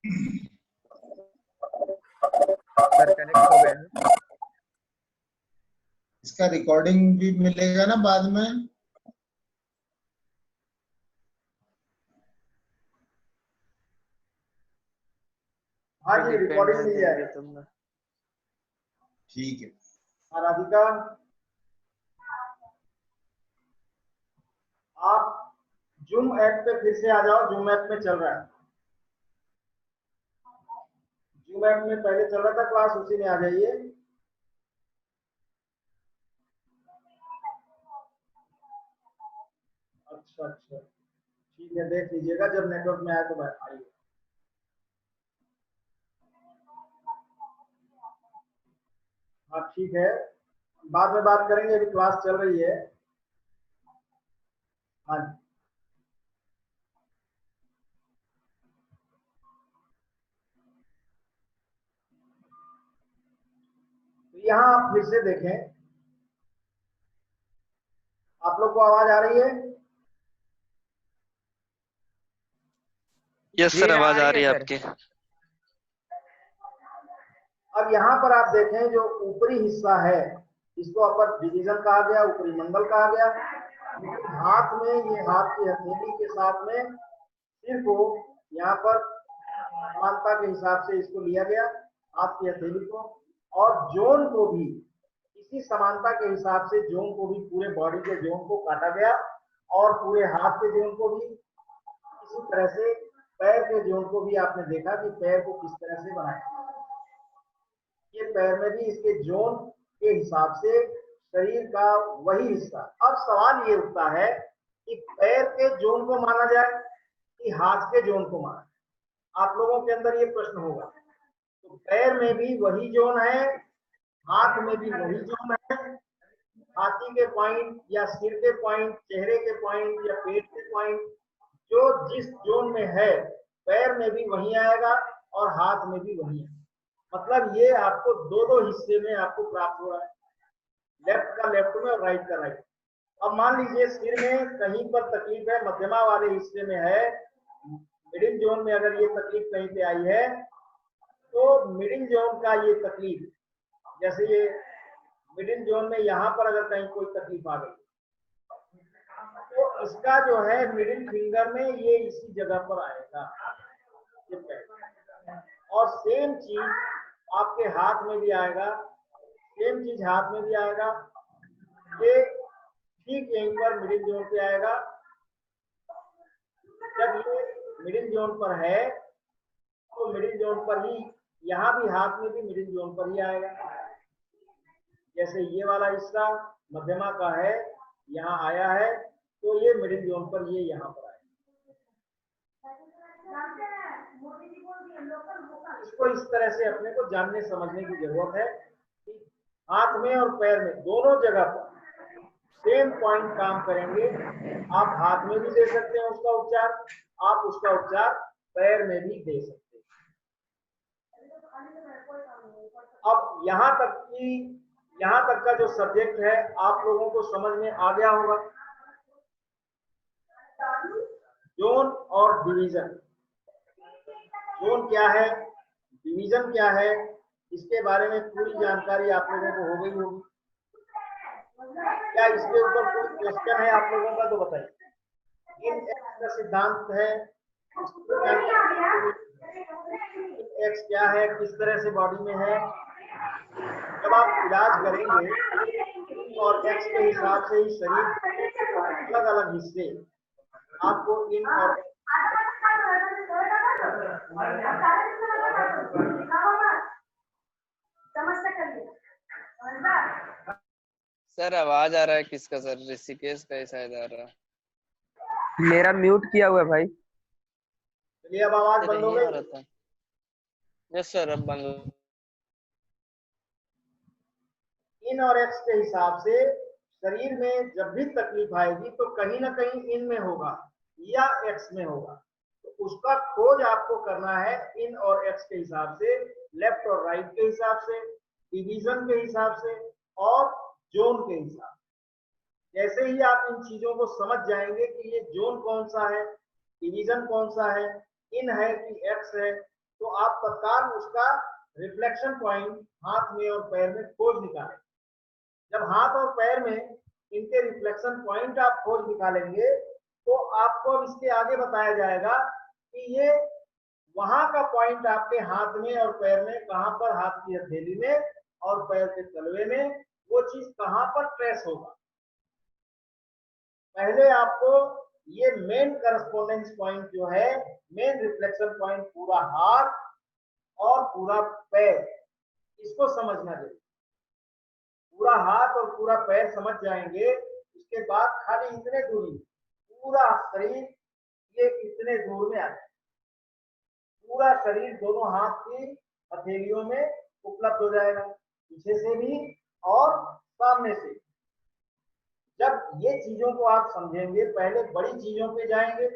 Sir connect हो गए हैं। इसका रिकॉर्डिंग भी मिलेगा ना बाद में? हाँ जी, रिकॉर्डिंग मिल जाएगा। ठीक है। राधिका, आप जूम ऐप पे फिर से आ जाओ। जूम ऐप में चल रहा है, जूम ऐप में पहले चल रहा था क्लास, उसी में आ जाइए। अच्छा अच्छा, ठीक है, देख लीजिएगा, जब नेटवर्क में आए तो आइए। हाँ ठीक है, बाद में बात करेंगे, अभी क्लास चल रही है। हाँ जी, तो यहाँ आप फिर से देखें, आप लोग को आवाज आ रही है? यस सर, आवाज आ रही है आपकी। अब यहाँ पर आप देखें, जो ऊपरी हिस्सा है इसको अपर डिवीजन कहा गया, ऊपरी मंडल कहा गया। हाथ में, ये हाथ की हथेली के साथ में सिर को यहाँ पर समानता के हिसाब से इसको लिया गया, हाथ की हथेली को, और जोन को भी इसी समानता के हिसाब से जोन को भी, पूरे बॉडी के जोन को काटा गया, और पूरे हाथ के जोन को भी इसी तरह से, पैर के जोन को भी आपने देखा कि पैर को किस तरह से बनाया। ये पैर में भी इसके जोन के हिसाब से शरीर का वही हिस्सा। अब सवाल ये उठता है कि पैर के जोन को माना जाए कि हाथ के जोन को माना जाए। आप लोगों के अंदर ये प्रश्न होगा। तो पैर में भी वही जोन है, हाथ में भी वही जोन है। हाथी के पॉइंट या सिर के पॉइंट, चेहरे के पॉइंट या पेट के पॉइंट, जो जिस जोन में है पैर में भी वही आएगा और हाथ में भी वही है। मतलब ये आपको दो दो हिस्से में आपको प्राप्त हो रहा है, लेफ्ट का लेफ्ट में और राइट का राइट। अब मान लीजिए सिर में कहीं पर तकलीफ है, मध्यमा वाले हिस्से में है, मिडिल जोन में अगर ये तकलीफ कहीं पे आई है, तो मिडिल जोन का ये तकलीफ, जैसे ये मिडिल जोन में यहाँ पर अगर कहीं कोई तकलीफ आ गई, तो इसका जो है मिडिल फिंगर में ये इसी जगह पर आएगा। और सेम चीज आपके हाथ में भी आएगा, सेम चीज हाथ में भी आएगा। ये ठीक यहीं पर मिडिल जोन पे आएगा। जब ये मिडिल जोन पर है तो मिडिल जोन पर ही, यहाँ भी हाथ में भी मिडिल जोन पर ही आएगा। जैसे ये वाला हिस्सा मध्यमा का है, यहाँ आया है, तो ये मिडिल जोन पर ये यहाँ पर आएगा। इसको इस तरह से अपने को जानने समझने की जरूरत है कि हाथ में और पैर में दोनों जगह पर सेम पॉइंट काम करेंगे। आप हाथ में भी दे सकते हैं उसका उपचार, आप उसका उपचार पैर में भी दे सकते हैं। अब यहाँ तक का जो सब्जेक्ट है आप लोगों को समझ में आ गया होगा। जोन और डिवीजन, जोन क्या है, डिवीजन क्या है, इसके बारे में पूरी जानकारी आप लोगों को हो गई होगी। क्या इसके ऊपर कोई क्वेश्चन है आप लोगों का तो बताइए। इन एक्स का सिद्धांत है, एक्स क्या है, किस तरह से बॉडी में है। जब आप इलाज करेंगे और एक्स के हिसाब से ही शरीर अलग अलग हिस्से आपको इन और सर आवाज आ रहा है किसका? सर ऋषिकेश का शायद आ रहा है। मेरा म्यूट किया हुआ है भाई। चलिए अब आवाज बंद हो गई। यस सर, अब बंद। इन और एक्स के हिसाब से शरीर में जब भी तकलीफ आएगी तो कहीं ना कहीं इन में होगा या एक्स में होगा। तो उसका खोज आपको करना है इन और एक्स के हिसाब से, लेफ्ट और राइट के हिसाब से, डिवीजन के हिसाब से और जोन के हिसाब से। जैसे ही आप इन चीजों को समझ जाएंगे कि ये जोन कौन सा है, डिवीजन कौन सा है, इन है कि एक्स है, तो आप तत्काल उसका रिफ्लेक्शन पॉइंट हाथ में और पैर में खोज निकालें। जब हाथ और पैर में इनके रिफ्लेक्शन पॉइंट आप खोज निकालेंगे तो आपको अब इसके आगे बताया जाएगा कि ये वहां का पॉइंट आपके हाथ में और पैर में कहां पर, हाथ की हथेली में और पैर के तलवे में, वो चीज कहां पर ट्रेस होगा। पहले आपको ये मेन करस्पोंडेंस पॉइंट जो है, मेन रिफ्लेक्शन पॉइंट पूरा हाथ और पूरा पैर, इसको समझना चाहिए। पूरा हाथ और पूरा पैर समझ जाएंगे, उसके बाद खाली इतने दूरी, पूरा शरीर ये इतने दूर में आ जाए, पूरा शरीर दोनों हाथ की हथेलियों में उपलब्ध हो जाएगा, पीछे से भी और सामने से। जब ये चीजों को आप समझेंगे, पहले बड़ी चीजों पे जाएंगे,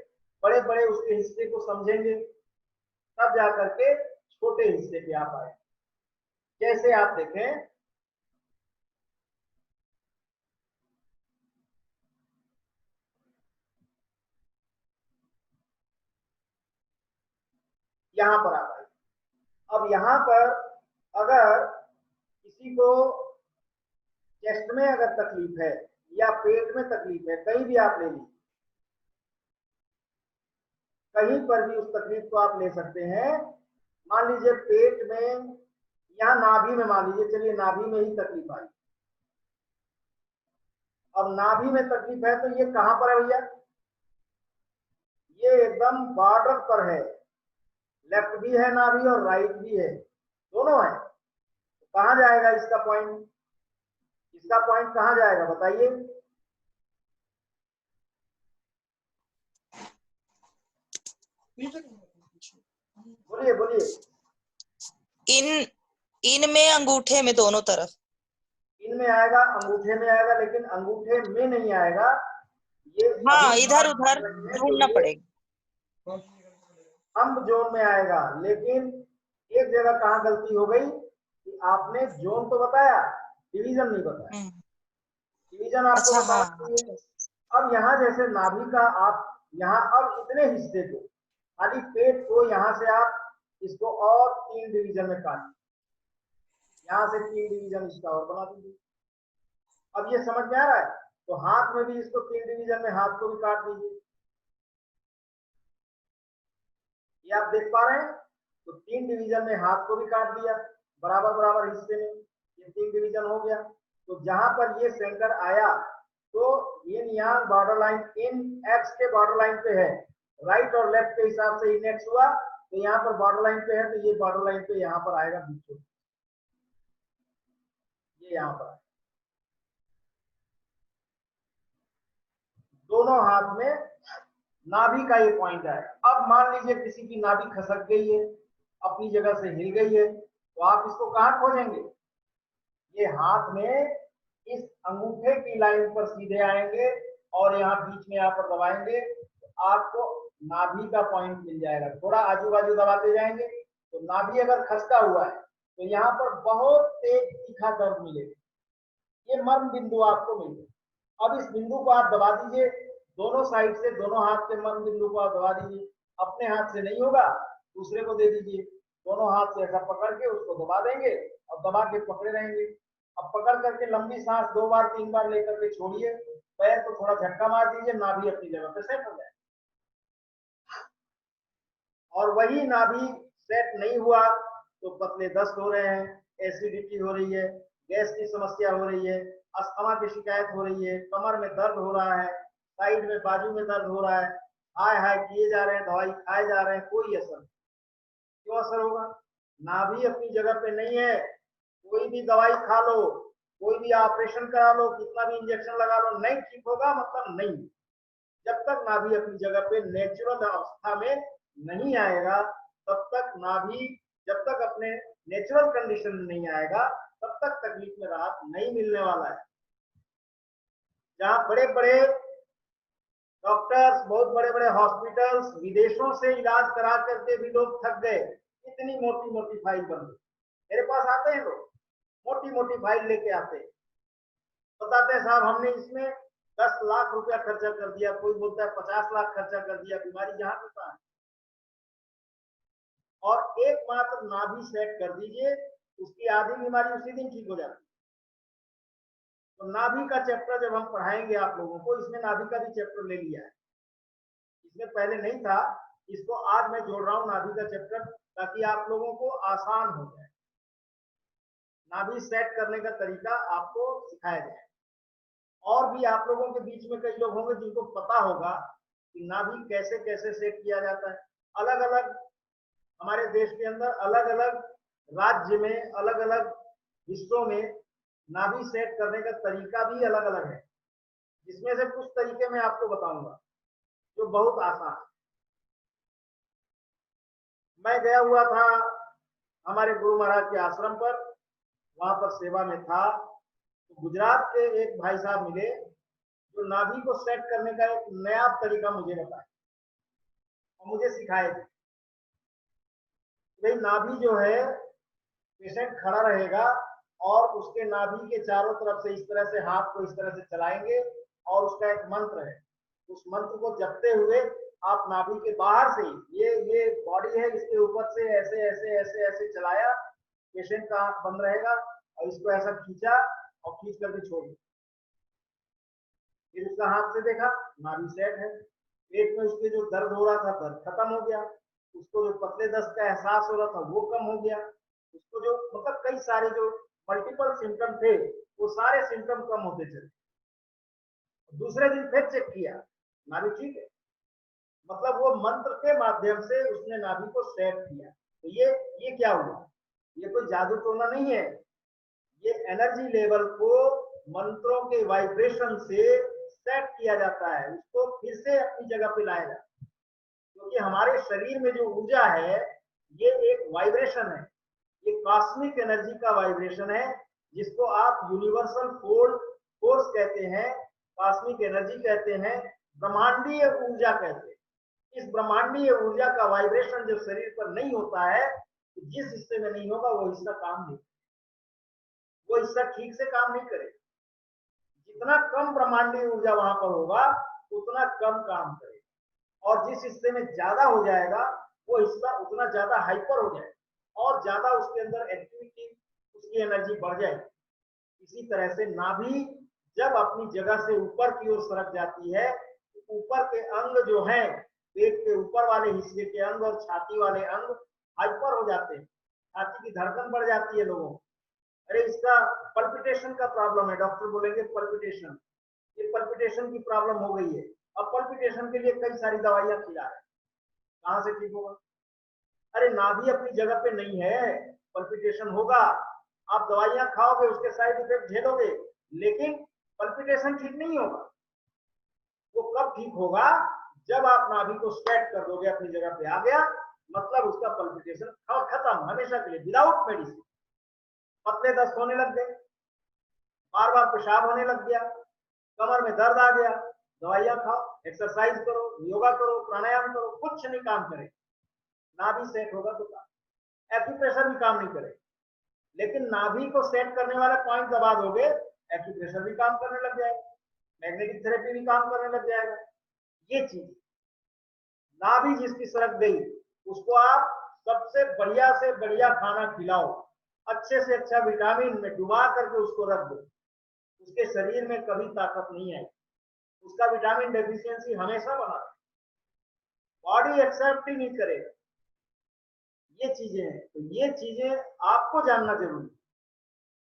बड़े बड़े उसके हिस्से को समझेंगे, तब जाकर के छोटे हिस्से पे आप आए। जैसे आप देखें, यहां पर आप आए। अब यहां पर अगर किसी को चेस्ट में अगर तकलीफ है या पेट में तकलीफ है, कहीं भी आप ले लीजिए, कहीं पर भी उस तकलीफ को आप ले सकते हैं। मान लीजिए पेट में या नाभि में, मान लीजिए, चलिए नाभि में ही तकलीफ आई। अब नाभि में तकलीफ है तो ये कहां पर है भैया? ये एकदम बॉर्डर पर है, लेफ्ट भी है नाभि और राइट भी है, दोनों है। तो कहां जाएगा इसका पॉइंट? इसका पॉइंट कहां जाएगा बताइए? बोलिए बोलिए। इन में अंगूठे में, दोनों तरफ। इनमें आएगा, अंगूठे में आएगा, लेकिन अंगूठे में नहीं आएगा। ये हाँ, अभी इधर उधर ढूंढना पड़ेगा। थंब जोन में आएगा। लेकिन एक जगह कहां गलती हो गई कि आपने जोन तो बताया, डिवीजन नहीं बताया। डिवीजन आपको अच्छा, बताना हाँ। चाहिए। अब यहाँ जैसे नाभि का आप यहाँ अब इतने हिस्से को, खाली पेट को, यहाँ से आप इसको और 3 डिवीजन में काट, यहाँ से 3 डिवीजन इसका और बना दीजिए। अब ये समझ में आ रहा है? तो हाथ में भी इसको 3 डिवीजन में, हाथ को भी काट दीजिए। ये आप देख पा रहे हैं? तो 3 डिवीजन में हाथ को भी काट दिया, बराबर बराबर हिस्से में, ये 3 डिवीजन हो गया। तो जहां पर ये सेंटर आया, तो ये यहाँ बॉर्डर लाइन इन एक्स के बॉर्डर लाइन पे है, राइट और लेफ्ट के हिसाब से इन एक्स हुआ, तो यहाँ पर बॉर्डर लाइन पे है, तो ये बॉर्डर लाइन पे यहाँ पर आएगा बीच में, ये यहाँ पर दोनों हाथ में नाभि का ये पॉइंट है। अब मान लीजिए किसी की नाभि खसक गई है, अपनी जगह से हिल गई है, तो आप इसको कहां खोजेंगे? ये हाथ में इस अंगूठे की लाइन पर सीधे आएंगे और यहाँ बीच में यहाँ पर दबाएंगे, तो आपको नाभि का पॉइंट मिल जाएगा। थोड़ा आजू बाजू दबाते जाएंगे, तो नाभि अगर खसका हुआ है तो यहाँ पर बहुत तेज तीखा दर्द मिलेगा, ये मर्म बिंदु आपको मिलेगा। अब इस बिंदु को आप दबा दीजिए, दोनों साइड से, दोनों हाथ के मर्म बिंदु को आप दबा दीजिए। अपने हाथ से नहीं होगा, दूसरे को दे दीजिए, दोनों हाथ से ऐसा पकड़ के उसको दबा देंगे और दबा के पकड़े रहेंगे। अब पकड़ करके लंबी सांस 2 बार 3 बार लेकर के छोड़िए, पैर को थोड़ा झटका मार दीजिए, नाभि अपनी जगह पे सेट हो जाए। और वही नाभि सेट नहीं हुआ तो पतले दस्त हो रहे हैं, एसिडिटी हो रही है, गैस की समस्या हो रही है, अस्थमा की शिकायत हो रही है, कमर में दर्द हो रहा है, साइड में बाजू में दर्द हो रहा है, हाय हाय किए जा रहे हैं, दवाई खाए जा रहे हैं, कोई असर नहीं। क्यों असर होगा? नाभि अपनी जगह पे नहीं है। कोई भी दवाई खा लो, कोई भी ऑपरेशन करा लो, कितना भी इंजेक्शन लगा लो, नहीं ठीक होगा, मतलब नहीं। जब तक नाभि अपनी जगह पे नेचुरल अवस्था में नहीं आएगा, तब तक नाभि जब तक अपने नेचुरल कंडीशन में नहीं आएगा, तब तक तकलीफ में राहत नहीं मिलने वाला है। जहां बड़े बड़े डॉक्टर्स, बहुत बड़े बड़े हॉस्पिटल्स, विदेशों से इलाज करा करके भी लोग थक गए, इतनी मोटी मोटी फाइल बन गई। मेरे पास आते हैं लोग, मोटी मोटी फाइल लेके आते हैं, बताते हैं साहब हमने इसमें 10 लाख रुपया खर्चा कर दिया, कोई बोलता है 50 लाख खर्चा कर दिया, बीमारी जहां पे कहां है। और एकमात्र नाभि सेट कर दीजिए, उसकी आधी बीमारी उसी दिन ठीक हो जाती है। तो नाभि का चैप्टर जब हम पढ़ाएंगे आप लोगों को, इसमें नाभि का भी चैप्टर ले लिया है, इसमें पहले नहीं था, इसको आज मैं जोड़ रहा हूं नाभि का चैप्टर, ताकि आप लोगों को आसान हो जाए। नाभि सेट करने का तरीका आपको सिखाया जाए। और भी आप लोगों के बीच में कई लोग होंगे जिनको पता होगा कि नाभि कैसे कैसे सेट किया जाता है। अलग अलग हमारे देश के अंदर अलग अलग राज्य में अलग अलग हिस्सों में नाभि सेट करने का तरीका भी अलग अलग है, जिसमें से कुछ तरीके मैं आपको बताऊंगा जो बहुत आसान है। मैं गया हुआ था हमारे गुरु महाराज के आश्रम पर, वहां पर सेवा में था, तो गुजरात के एक भाई साहब मिले जो नाभि को सेट करने का एक नया तरीका मुझे बताया और मुझे सिखाए थे। भाई नाभि जो है, पेशेंट खड़ा रहेगा और उसके नाभि के चारों तरफ से इस तरह से हाथ को इस तरह से चलाएंगे और उसका एक मंत्र है, उस मंत्र को जपते हुए आप नाभि के बाहर से ये बॉडी है, इसके ऊपर से ऐसे ऐसे ऐसे ऐसे चलाया, पेशेंट का आंख बंद रहेगा और इसको ऐसा खींचा और खींच करके छोड़ दिया। फिर उसका हाथ से देखा, नाभि सेट है। पेट में उसके जो दर्द हो रहा था, दर्द खत्म हो गया। उसको जो पतले दस्त का एहसास हो रहा था वो कम हो गया। उसको जो मतलब कई सारे जो मल्टीपल सिम्टम थे वो सारे सिम्टम कम होते चले। दूसरे दिन फिर चेक किया, नाभि ठीक है। मतलब वो मंत्र के माध्यम से उसने नाभि को सेट किया। तो ये क्या हुआ? ये कोई जादू टोना नहीं है, ये एनर्जी लेवल को मंत्रों के वाइब्रेशन से सेट किया जाता है, उसको फिर से अपनी जगह पे लाया जाता है। क्योंकि हमारे शरीर में जो ऊर्जा है ये एक वाइब्रेशन है, ये कॉस्मिक एनर्जी का वाइब्रेशन है, जिसको आप यूनिवर्सल फोर्स कहते हैं, कॉस्मिक एनर्जी कहते हैं, ब्रह्मांडीय ऊर्जा कहते हैं। इस ब्रह्मांडीय ऊर्जा का वाइब्रेशन जब शरीर पर नहीं होता है, तो जिस हिस्से में नहीं होगा वो हिस्सा काम नहीं, वो हिस्सा ठीक से काम नहीं करेगा। जितना कम ब्रह्मांडीय ऊर्जा वहां पर होगा उतना कम काम करेगा, और जिस हिस्से में ज्यादा हो जाएगा वो हिस्सा उतना ज्यादा हाइपर हो जाएगा और ज्यादा उसके अंदर एक्टिविटी, उसकी एनर्जी बढ़ जाएगी। इसी तरह से नाभि जब अपनी जगह से ऊपर की ओर सरक जाती है, तो ऊपर के अंग जो हैं, पेट के ऊपर वाले हिस्से के अंग और छाती वाले अंग हाइपर हो जाते हैं, छाती की धड़कन बढ़ जाती है लोगों को। अरे इसका पल्पिटेशन का प्रॉब्लम है, डॉक्टर बोलेंगे पल्पिटेशन, ये पल्पिटेशन की प्रॉब्लम हो गई है। अब पल्पिटेशन के लिए कई सारी दवाइयां खिला रहे हैं, कहां से ठीक होगा? अरे नाभि अपनी जगह पे नहीं है, पल्पिटेशन होगा, आप दवाइयां खाओगे, उसके साइड इफेक्ट झेलोगे, लेकिन पल्पिटेशन ठीक नहीं होगा। वो कब ठीक होगा? जब आप नाभि को सेट कर दोगे, अपनी जगह पे आ गया, मतलब उसका पल्पिटेशन खत्म हमेशा के लिए, विदाउट मेडिसिन। पतले दस्त होने लग गए, बार बार पेशाब होने लग गया, कमर में दर्द आ गया, दवाइयां खाओ, एक्सरसाइज करो, योगा करो, प्राणायाम करो, कुछ नहीं काम करे, नाभि सेट होगा तो काम। एक्यूप्रेशर भी काम नहीं करे, लेकिन नाभि को सेट करने वाला पॉइंट दबा दोगे, एक्यूप्रेशर भी काम करने लग जाएगा, मैग्नेटिक थेरेपी भी काम करने लग जाएगा। ये चीज नाभि जिसकी सरक गई, उसको आप सबसे बढ़िया से बढ़िया खाना खिलाओ, अच्छे से अच्छा विटामिन में डुबा करके उसको रख दो, उसके शरीर में कभी ताकत नहीं आएगी, उसका विटामिन डेफिशिएंसी हमेशा बना है, बॉडी एक्सेप्ट ही नहीं करेगा। ये चीजें हैं, तो ये चीजें आपको जानना जरूरी,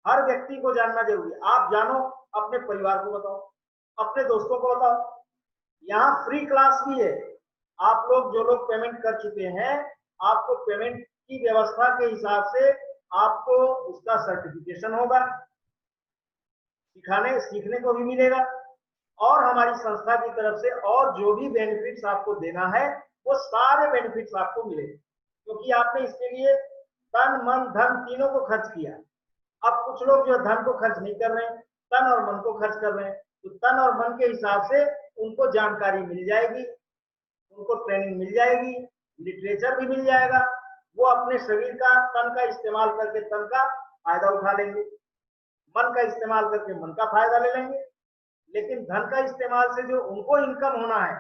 हर व्यक्ति को जानना जरूरी। आप जानो, अपने परिवार को बताओ, अपने दोस्तों को बताओ। यहाँ फ्री क्लास भी है, आप लोग जो लोग पेमेंट कर चुके हैं, आपको पेमेंट की व्यवस्था के हिसाब से आपको उसका सर्टिफिकेशन होगा, सीखने को भी मिलेगा, और हमारी संस्था की तरफ से और जो भी बेनिफिट्स आपको देना है वो सारे बेनिफिट्स आपको मिलेंगे, क्योंकि आपने इसके लिए तन मन धन तीनों को खर्च किया। अब कुछ लोग जो धन को खर्च नहीं कर रहे हैं, तन और मन को खर्च कर रहे हैं, तो तन और मन के हिसाब से उनको जानकारी मिल जाएगी, उनको ट्रेनिंग मिल जाएगी, लिटरेचर भी मिल जाएगा, वो अपने शरीर का, तन का इस्तेमाल करके तन का फायदा उठा लेंगे, मन का इस्तेमाल करके मन का फायदा ले लेंगे। लेकिन धन का इस्तेमाल से जो उनको इनकम होना है,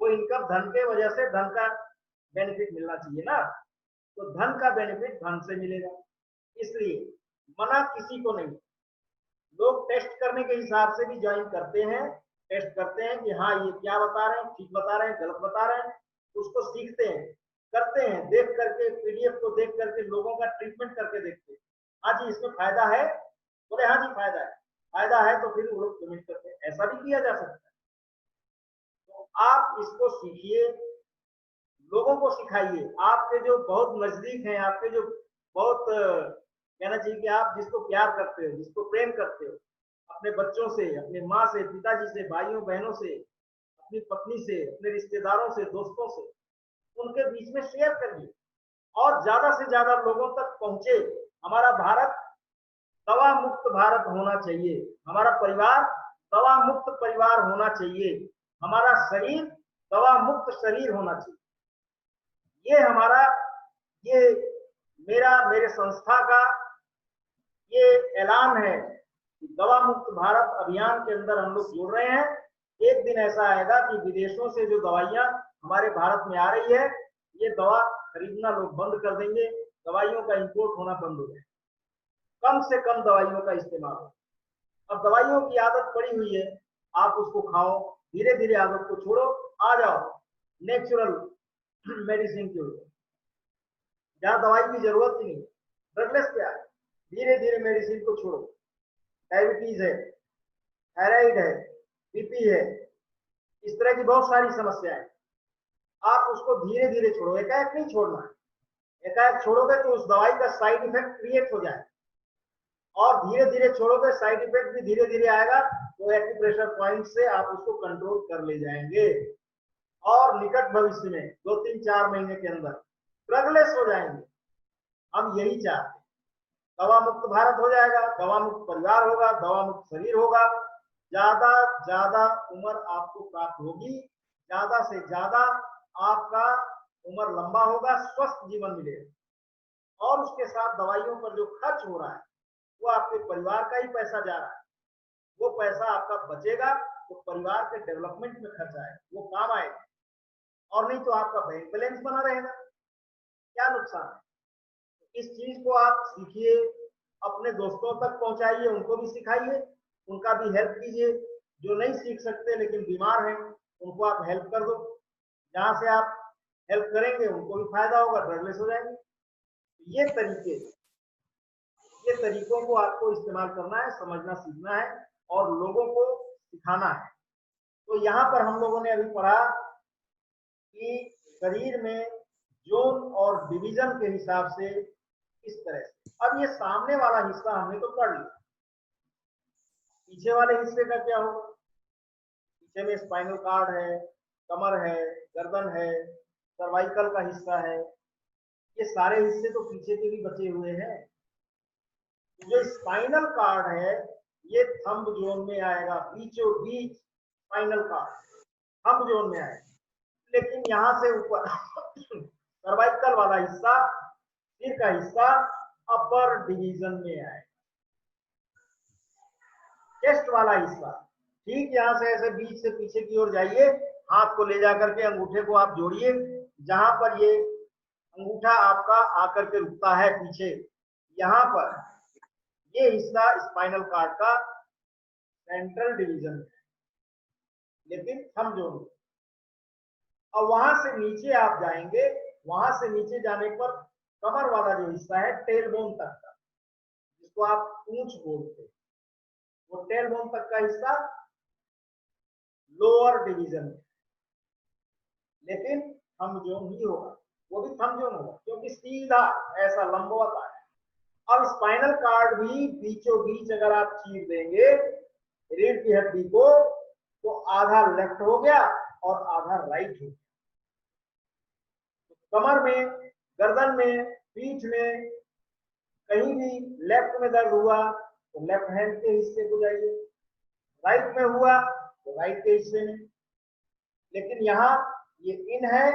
वो इनकम धन के वजह से, धन का बेनिफिट मिलना चाहिए ना। तो धन का बेनिफिट धन से मिलेगा। इसलिए मना किसी को नहीं। लोग टेस्ट करने के हिसाब से भी ज्वाइन करते हैं, टेस्ट करते हैं कि हाँ ये क्या बता रहे हैं, ठीक बता रहे हैं, गलत बता रहे हैं, उसको सीखते हैं, करते हैं, देख करके पीडीएफ को देख करके लोगों का ट्रीटमेंट करके देखते हैं, हाँ जी इसमें फायदा है, बोले हाँ जी फायदा है, फायदा है तो फिर वो लोग पेमेंट करते हैं। ऐसा भी किया जा सकता है। तो आप इसको सीखिए, लोगों को सिखाइए। आपके जो बहुत नजदीक हैं, आपके जो बहुत कहना चाहिए कि आप जिसको प्यार करते हो, जिसको प्रेम करते हो, अपने बच्चों से, अपने माँ से, पिताजी से, भाइयों बहनों से, अपनी पत्नी से, अपने रिश्तेदारों से, दोस्तों से, उनके बीच में शेयर करिए और ज्यादा से ज्यादा लोगों तक पहुंचे। हमारा भारत दवा मुक्त भारत होना चाहिए, हमारा परिवार दवा मुक्त परिवार होना चाहिए, हमारा शरीर दवा मुक्त शरीर होना चाहिए। ये हमारा, ये मेरे संस्था का ये ऐलान है कि दवा मुक्त भारत अभियान के अंदर हम लोग जुड़ रहे हैं। एक दिन ऐसा आएगा कि विदेशों से जो दवाइयां हमारे भारत में आ रही है, ये दवा खरीदना लोग बंद कर देंगे, दवाइयों का इंपोर्ट होना बंद हो जाएगा, कम से कम दवाइयों का इस्तेमाल हो। अब दवाइयों की आदत पड़ी हुई है, आप उसको खाओ, धीरे धीरे आदत को छोड़ो, आ जाओ नेचुरल मेडिसिन के ऊपर, जहाँ दवाई की जरूरत ही नहीं, ड्रगलेस पे आए, धीरे धीरे मेडिसिन को छोड़ो। डायबिटीज है, थायराइड है, बीपी है, इस तरह की बहुत सारी समस्याएं, आप उसको धीरे धीरे छोड़ो, एकाएक नहीं छोड़ना है। एकाएक छोड़ोगे तो उस दवाई का साइड इफेक्ट क्रिएट हो जाए, और धीरे धीरे छोड़ोगे साइड इफेक्ट भी धीरे धीरे आएगा, तो एक्यूप्रेशर पॉइंट से आप उसको कंट्रोल कर ले जाएंगे और निकट भविष्य में 2-3-4 महीने के अंदर ड्रगलेस हो जाएंगे। हम यही चाहते हैं, दवा मुक्त भारत हो जाएगा, दवा मुक्त परिवार होगा, दवा मुक्त शरीर होगा, ज्यादा उम्र आपको प्राप्त होगी, ज्यादा से ज्यादा आपका उम्र लंबा होगा, स्वस्थ जीवन मिलेगा। और उसके साथ दवाइयों पर जो खर्च हो रहा है वो आपके परिवार का ही पैसा जा रहा है, वो पैसा आपका बचेगा तो परिवार के डेवलपमेंट में खर्च आएगा, वो काम आएगा, और नहीं तो आपका बैंक बैलेंस बना रहेगा, क्या नुकसान है। इस चीज को आप सीखिए, अपने दोस्तों तक पहुंचाइए, उनको भी सिखाइए, उनका भी हेल्प कीजिए। जो नहीं सीख सकते लेकिन बीमार हैं, उनको आप हेल्प कर दो, जहां से आप हेल्प करेंगे उनको भी फायदा होगा, ड्रगलेस हो जाएंगे। ये तरीकों को आपको इस्तेमाल करना है, समझना सीखना है और लोगों को सिखाना है। तो यहाँ पर हम लोगों ने अभी पढ़ा कि शरीर में जोन और डिवीजन के हिसाब से इस तरह से। अब ये सामने वाला हिस्सा हमने तो पढ़ लिया, पीछे वाले हिस्से का क्या होगा? पीछे में स्पाइनल कार्ड है, कमर है, गर्दन है, सर्वाइकल का हिस्सा है, ये सारे हिस्से तो पीछे के भी बचे हुए हैं। जो स्पाइनल कार्ड है ये थंब जोन में आएगा, बीचों बीच स्पाइनल कार्ड थंब जोन में आएगा, लेकिन यहां से ऊपर सर्वाइकल वाला हिस्सा, सिर का हिस्सा अपर डिवीजन में आएगा। चेस्ट वाला हिस्सा ठीक यहां से ऐसे बीच से पीछे की ओर जाइए, हाथ को ले जाकर के अंगूठे को आप जोड़िए, जहां पर ये अंगूठा आपका आकर के रुकता है पीछे, यहाँ पर ये हिस्सा स्पाइनल कार्ड का सेंट्रल डिवीजन है, लेकिन थंब जोन। और वहां से नीचे आप जाएंगे, वहां से नीचे जाने पर कमर वाला जो हिस्सा है टेल बोन तक का, जिसको आप पूंछ बोलते हैं, वो टेल बोन तक का हिस्सा लोअर डिवीजन है, लेकिन थंब जोन ही होगा, वो भी थंब जोन होगा क्योंकि सीधा ऐसा लंबवत है। अब स्पाइनल कार्ड भी बीचों बीच अगर आप चीर देंगे रीढ़ की हड्डी को, तो आधा लेफ्ट हो गया और आधा राइट हो गया। तो कमर में, गर्दन में, पीठ में कहीं भी लेफ्ट में दर्द हुआ तो लेफ्ट हैंड के हिस्से को जाइए, राइट में हुआ तो राइट के हिस्से में। लेकिन यहाँ ये इन है,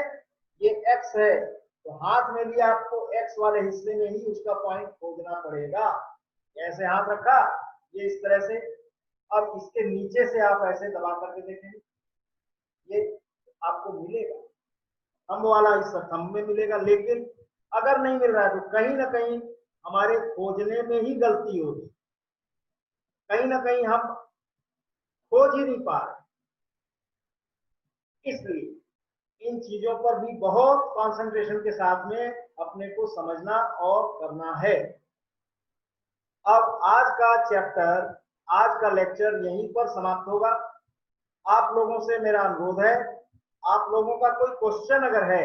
ये एक्स है, तो हाथ में भी आपको एक्स वाले हिस्से में ही उसका पॉइंट खोजना पड़ेगा। ऐसे हाथ रखा, ये इस तरह से, अब इसके नीचे से आप ऐसे दबा करके देखेंगे, ये आपको मिलेगा, थंब वाला हिस्सा थंब में मिलेगा, लेकिन अगर नहीं मिल रहा है तो कहीं ना कहीं हमारे खोजने में ही गलती होगी, कहीं ना कहीं हम खोज ही नहीं पा रहे। इसलिए इन चीजों पर भी बहुत कंसंट्रेशन के साथ में अपने को समझना और करना है। अब आज का चैप्टर, आज का लेक्चर यहीं पर समाप्त होगा। आप लोगों से मेरा अनुरोध है, आप लोगों का कोई क्वेश्चन अगर है,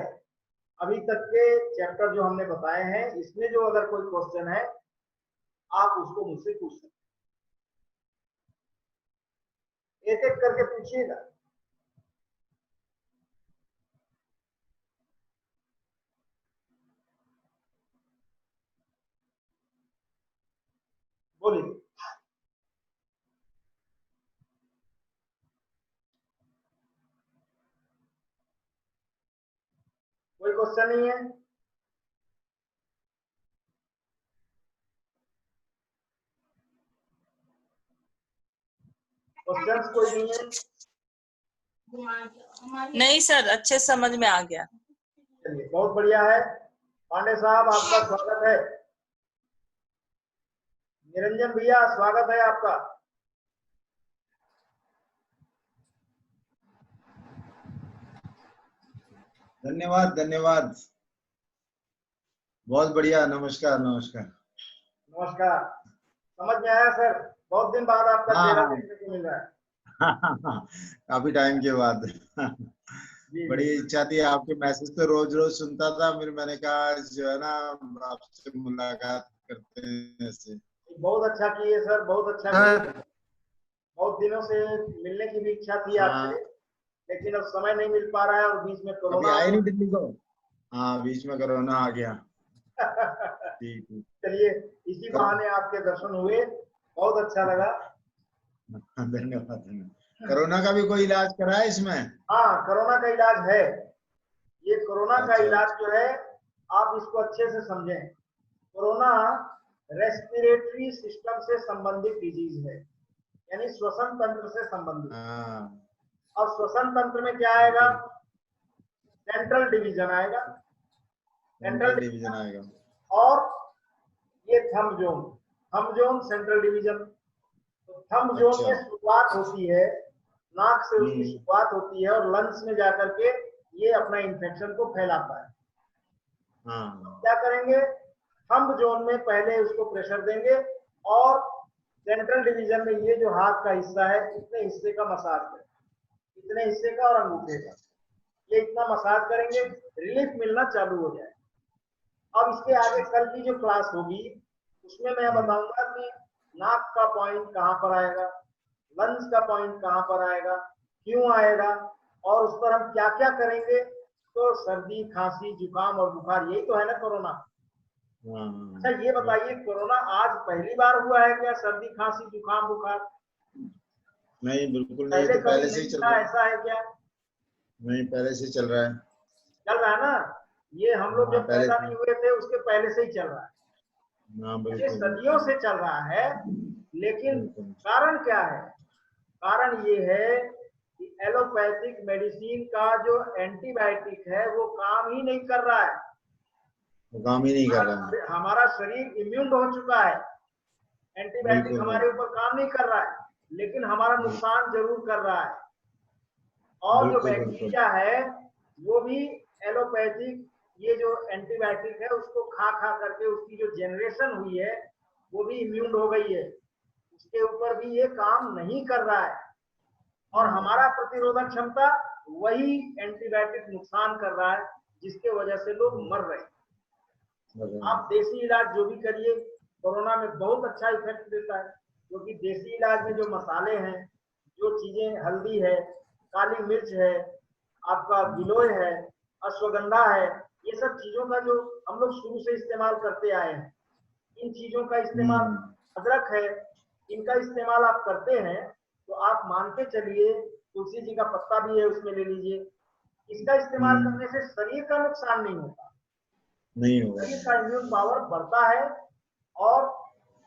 अभी तक के चैप्टर जो हमने बताए हैं इसमें जो अगर कोई क्वेश्चन है आप उसको मुझसे पूछ सकते हैं, एक एक करके पूछिएगा। बोलिए। कोई क्वेश्चन नहीं है? क्वेश्चन कोई नहीं है? नहीं सर, अच्छे समझ में आ गया। चलिए बहुत बढ़िया है। पांडे साहब आपका स्वागत है। निरंजन भैया स्वागत है आपका। धन्यवाद धन्यवाद, बहुत बढ़िया। नमस्कार नमस्कार। नमस्कार। समझ में आया सर? बहुत दिन बाद आपका हाँ, चेहरा हाँ। देखने को मिल रहा है। काफी टाइम के बाद। जी बड़ी जी। इच्छा थी, आपके मैसेज तो रोज रोज सुनता था, फिर मैंने कहा जो है ना आपसे मुलाकात करते हैं ऐसे। बहुत अच्छा किए सर, बहुत अच्छा किए। बहुत दिनों से मिलने की भी इच्छा थी हाँ, आपसे, लेकिन अब समय नहीं मिल पा रहा है और बीच में कभी कोरोना आए नहीं दिल्ली को? हाँ, बीच में कोरोना आ गया। चलिए ठीक ठीक। इसी बहाने आपके दर्शन हुए, बहुत अच्छा लगा। धन्यवाद धन्यवाद। कोरोना का भी कोई इलाज करा है इसमें? हाँ, कोरोना का इलाज है। ये कोरोना का अच्छा इलाज अच्छा। जो है, आप इसको अच्छे से समझें। कोरोना रेस्पिरेटरी सिस्टम से संबंधित डिजीज है, यानी श्वसन तंत्र से संबंधित। हाँ, अब श्वसन तंत्र में क्या आएगा? सेंट्रल डिवीजन आएगा, सेंट्रल डिवीजन आएगा। और ये थंब जोन सेंट्रल डिवीजन। तो थंब जोन अच्छा। में शुरुआत होती है, नाक से उसकी शुरुआत होती है और लंग्स में जाकर के ये अपना इन्फेक्शन को फैलाता है। हाँ, क्या करेंगे? थंब जोन में पहले उसको प्रेशर देंगे और सेंट्रल डिवीजन में ये जो हाथ का हिस्सा है इतने हिस्से का मसाज करें, इतने हिस्से का और अंगूठे का, ये इतना मसाज करेंगे, रिलीफ मिलना चालू हो जाए। अब इसके आगे कल की जो क्लास होगी उसमें मैं बताऊंगा कि नाक का पॉइंट कहां पर आएगा, लंग्स का पॉइंट कहां पर आएगा, क्यों आएगा, और उस पर हम क्या क्या करेंगे। तो सर्दी, खांसी, जुकाम और बुखार, यही तो है ना कोरोना। अच्छा ये बताइए, कोरोना आज पहली बार हुआ है क्या? सर्दी, खांसी, जुकाम, बुखार नहीं बिल्कुल नहीं, पहले तो कभी पहले से ही नहीं चल था, रहा है। ऐसा है क्या? नहीं, पहले से चल रहा है। चल रहा है ना? ये हम लोग हाँ, जब पहले पैदा से। नहीं हुए थे उसके पहले से ही चल रहा है। हाँ ये बिल्कुल सदियों बिल्कुल से चल रहा है, लेकिन बिल्कुल। कारण क्या है? कारण ये है कि एलोपैथिक मेडिसिन का जो एंटीबायोटिक है वो काम ही नहीं कर रहा है। वो काम ही नहीं कर रहा है। हमारा शरीर इम्यून हो चुका है, एंटीबायोटिक बिल्कुल हमारे बिल्कुल ऊपर काम नहीं कर रहा है, लेकिन हमारा नुकसान जरूर कर रहा है। और जो बिल्कुल बिल्कुल। बैक्टीरिया है वो भी एलोपैथिक, ये जो एंटीबायोटिक है उसको खा खा करके उसकी जो जनरेशन हुई है वो भी इम्यून हो गई है, उसके ऊपर भी ये काम नहीं कर रहा है। और हमारा प्रतिरोधक क्षमता वही एंटीबायोटिक नुकसान कर रहा है, जिसके वजह से लोग मर रहे हैं। आप देसी इलाज जो भी करिए, कोरोना में बहुत अच्छा इफेक्ट देता है, क्योंकि देसी इलाज में जो मसाले हैं, जो चीजें, हल्दी है, काली मिर्च है, आपका गिलोय है, अश्वगंधा है, ये सब चीजों का जो हम लोग शुरू से इस्तेमाल करते आए हैं, इन चीजों का इस्तेमाल, अदरक है, इनका इस्तेमाल आप करते हैं तो आप मान के चलिए, तुलसी जी का पत्ता भी है उसमें ले लीजिए, इसका इस्तेमाल करने से शरीर का नुकसान नहीं होता, नहीं होगा। शरीर का इम्यून पावर बढ़ता है और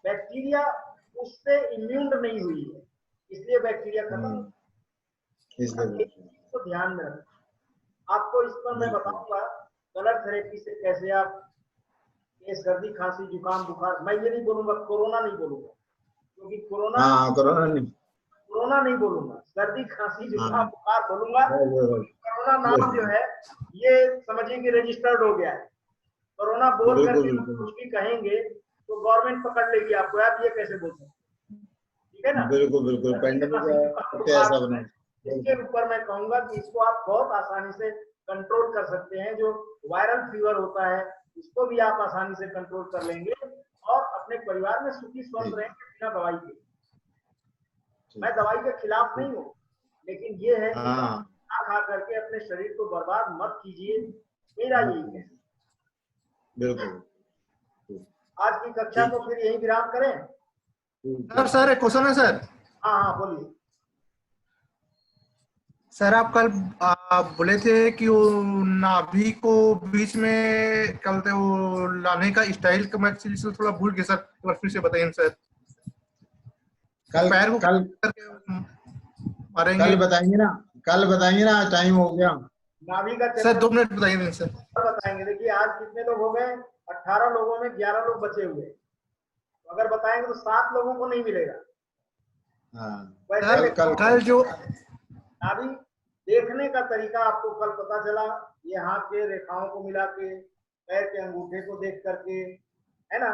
बैक्टीरिया उससे इम्यून नहीं हुई है, इसलिए बैक्टीरिया खत्म। इसलिए तो ध्यान में रखें। आपको इस पर मैं बताऊंगा कलर थेरेपी से कैसे आप ये सर्दी खांसी जुकाम बुखार, मैं ये नहीं बोलूंगा, कोरोना नहीं बोलूंगा, क्योंकि कोरोना हाँ कोरोना नहीं, कोरोना नहीं बोलूंगा, सर्दी खांसी जुकाम हाँ। बुखार बोलूंगा। कोरोना नाम जो है ये समझिए कि रजिस्टर्ड हो गया है। कोरोना बोल बिल्कुल, करके बिल्कुल। कुछ भी कहेंगे तो गवर्नमेंट पकड़ लेगी आपको, आप ये कैसे बोल सकते हैं, ठीक है ना। बिल्कुल बिल्कुल, पेंडेमिक ऐसा बना। इसके ऊपर मैं कहूंगा कि इसको आप बहुत आसानी से कंट्रोल कर सकते हैं। जो वायरल फीवर होता है इसको भी आप आसानी से कंट्रोल कर लेंगे और अपने परिवार में सुखी स्वस्थ रहेंगे बिना दवाई के। मैं दवाई के खिलाफ नहीं हूँ, लेकिन ये है कि हाँ खा करके अपने शरीर को बर्बाद मत कीजिए, मेरा यही है। बिल्कुल। आज की कक्षा को फिर यही विराम करें। सर एक क्वेश्चन है सर। हाँ हाँ बोलिए। सर आप कल बोले थे कि वो नाभि को बीच में क्या बोलते हैं, वो लाने का स्टाइल का मैं से थोड़ा भूल गया सर, एक बार फिर से बताइए सर। कल पैर को कल करके मारेंगे। कल बताएंगे ना, टाइम हो गया। नाभि का सर 2 मिनट बताइए सर। बताएंगे। देखिए आज कितने लोग हो गए, 18 लोगों में 11 लोग बचे हुए, तो अगर बताएंगे तो 7 लोगों को नहीं मिलेगा। हाँ वैसे कल जो नाभि देखने का तरीका आपको कल पता चला, ये हाथ के रेखाओं को मिला के, पैर के अंगूठे को देख करके, है ना।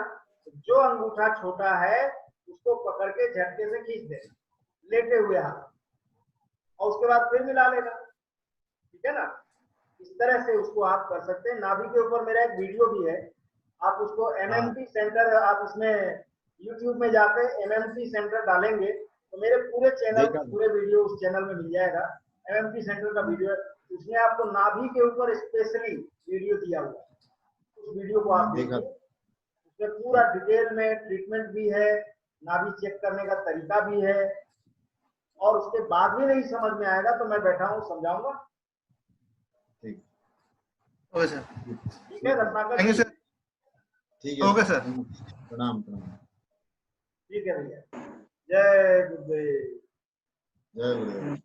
जो अंगूठा छोटा है उसको पकड़ के झटके से खींच दे लेटे हुए हाथ, और उसके बाद फिर मिला लेना, ठीक है ना। इस तरह से उसको आप कर सकते हैं। नाभि के ऊपर मेरा एक वीडियो भी है, आप उसको MMT सेंटर, आप उसमें YouTube में जाके MMT सेंटर डालेंगे तो मेरे पूरे चैनल पूरे वीडियो उस चैनल में मिल जाएगा। MMT सेंटर का वीडियो है, उसमें आपको नाभि के ऊपर स्पेशली वीडियो दिया हुआ है, उस वीडियो को आप देखिए। उसमें पूरा डिटेल में ट्रीटमेंट भी है, नाभि चेक करने का तरीका भी है, और उसके बाद भी नहीं समझ में आएगा तो मैं बैठा हूँ समझाऊंगा। ओके सर, ठीक है रत्नाकर, थैंक यू सर। ठीक है, ओके सर, प्रणाम। ठीक है भैया। जय गुरुदेव। जय गुरुदेव।